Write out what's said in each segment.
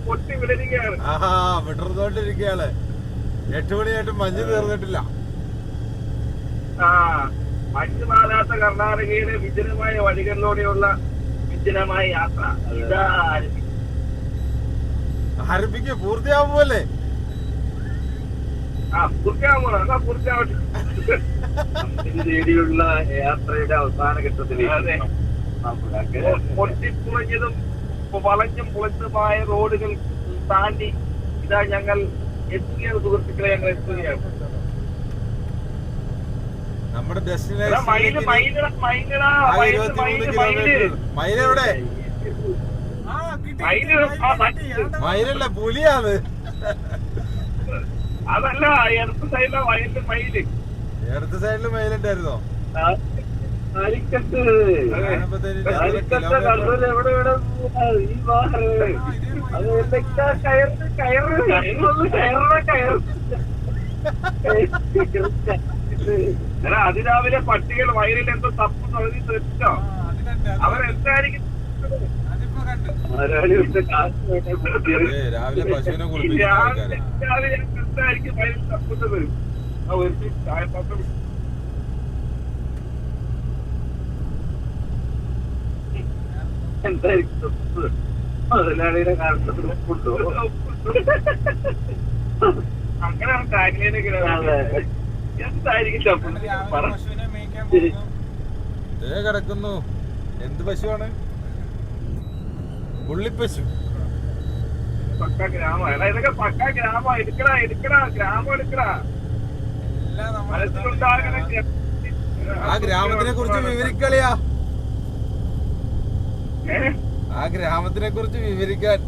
പൊട്ടി വിടരുകയാണ്. വിടർന്നോണ്ടിരിക്കയാണ്. 8 മണിയായിട്ടും മഞ്ഞ് തീർന്നിട്ടില്ല. മഞ്ഞ് മാറാത്ത കർണാടകയിലെ വിജനമായ വഴികളിലൂടെയുള്ള വിജനമായ യാത്ര ഇതാ ആരംഭിക്കുക. പൂർത്തിയാവുമല്ലേ? പൂർത്തിയാവട്ടെ. തേടിയുള്ള യാത്രയുടെ അവസാന ഘട്ടത്തിലേക്ക് പൊട്ടിപ്പുളഞ്ഞതും വളഞ്ഞും പുളഞ്ഞതുമായ റോഡുകൾ താണ്ടി ഇതാ ഞങ്ങൾ എത്തുകയാണ്. സുഹൃത്തുക്കളെ, ഞങ്ങൾ എത്തുകയാണ്. നമ്മുടെ ഡെസ്റ്റിനേഷൻ മയിലല്ല, പുലിയാണ്. അതല്ല, ഇടത്ത് സൈഡിലെ വയലിന്റെ മയില്. ഇടത്ത് സൈഡില് മയിലുണ്ടായിരുന്നോ? അതിരാവിലെ പട്ടികൾ വയലിൽ എന്തോ തപ്പ് തൊഴുതി തെറ്റോ അവരെന്തായിരിക്കും രാവിലെ പശുവിനെ രാവിലെ എന്തായിരിക്കും വയലിൽ തപ്പുന്നത്? എന്തായിരിക്കും മുതലാളിയുടെ കാലത്ത് അങ്ങനെയാണ് കാര്യങ്ങളൊക്കെ. എന്തായിരിക്കും കിടക്കുന്നു? എന്ത് പശുവാണ്? പുള്ളിപ്പശു. പക്ക ഗ്രാമമാണ് ഇതൊക്കെ. പക്ക ഗ്രാമം. എടുക്കടാ ഗ്രാമം എടുക്കടാ. മനസ്സിലുണ്ടാകുന്ന ആ ഗ്രാമത്തിനെ കുറിച്ച് വിവരിക്കളിയാ. ആ ഗ്രാമത്തിനെ കുറിച്ച് വിവരിക്കാനോ?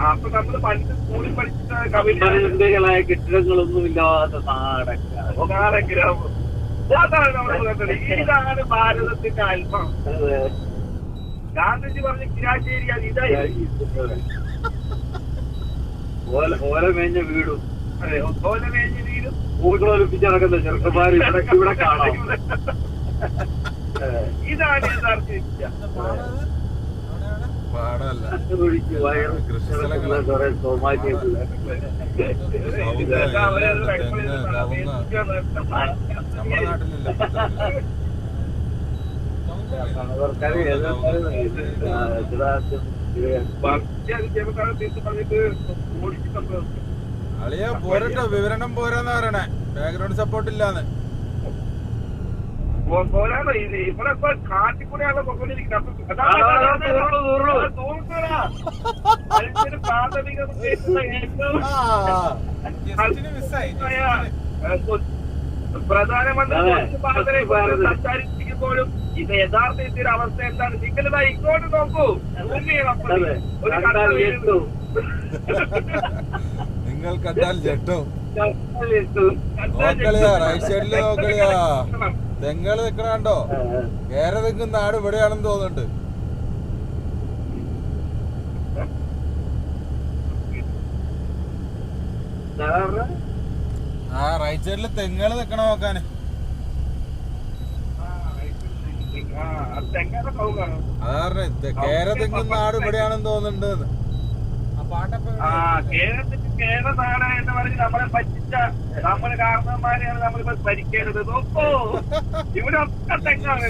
അപ്പൊ നമ്മള് പണ്ട് സ്കൂളിൽ പഠിച്ചിട്ട് കവിതകളായ കെട്ടിടങ്ങളൊന്നും ഇല്ലാത്ത നാടൻ ഗ്രാമം. അതാണ് നമ്മൾ കണ്ടത്. ഇതാണ് ഭാരതത്തിന്റെ അല്പം. ഗാന്ധിജി പറഞ്ഞ കിരാശ്ശേരി അത് ഇതായിരുന്നു. ഓല മേഞ്ഞ വീടും. അതെ, ഓല മേഞ്ഞ വീടും പൂക്കളൊലിപ്പിച്ച് നടക്കുന്ന ചെറുക്കന്മാർ ഇവിടെ കാണാം. ഇതാണ് യഥാർത്ഥ ഇന്ത്യ. അളിയ പോരട്ടോ, വിവരണം പോരാന്ന് പറയണേ. ബാക്ക്ഗ്രൗണ്ട് സപ്പോർട്ട് ഇല്ലാന്ന്. പോരാണോ? ഇവിടെ ഇപ്പൊ കാട്ടിക്കൂടെയാണല്ലോ പൊക്കൊണ്ടിരിക്കുന്നത്. പ്രധാനമന്ത്രി സംസാരിക്കുമ്പോഴും ഇത് യഥാർത്ഥ ഇന്ത്യയുടെ അവസ്ഥ എന്താണ്? നിങ്ങളിതാ ഇങ്ങോട്ട് നോക്കൂ. നിങ്ങൾ കണ്ടാൽ ചെട്ടോ. നോക്കളിയാ, റൈറ്റ് സൈഡില് നോക്കളിയാ. തെങ്ങള് നിക്കണോ? കേര നിൽക്കുന്ന നാട് ഇവിടെയാണെന്ന് തോന്നുന്നുണ്ട്. ആ റൈറ്റ് സൈഡില് തെങ്ങള് നിക്കണ നോക്കാന്. അതാ പറഞ്ഞ കേര നിൽക്കുന്ന നാട് ഇവിടെയാണെന്ന് തോന്നുന്നുണ്ട്. കേരളത്തിൽ കേരള നാട് എന്ന് പറഞ്ഞ് നമ്മളെ പറ്റിച്ച നമ്മള് കാരണന്മാരെയാണ് നമ്മളിപ്പോ ഭരിക്കേണ്ടത്. നോക്കൂ, ഇവിടെ ഒക്കെ തെങ്ങാണ്.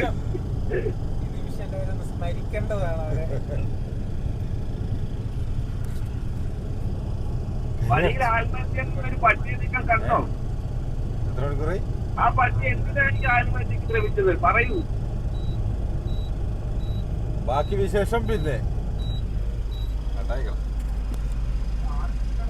വഴിയിൽ ആത്മഹത്യ ഒരു പട്ടി നിങ്ങൾ കണ്ടോ? ആ പട്ടി എന്തിനാണ് ഈ ആത്മഹത്യക്ക് ശ്രമിച്ചത്? പറയൂ. ബാക്കി വിശേഷം പിന്നെ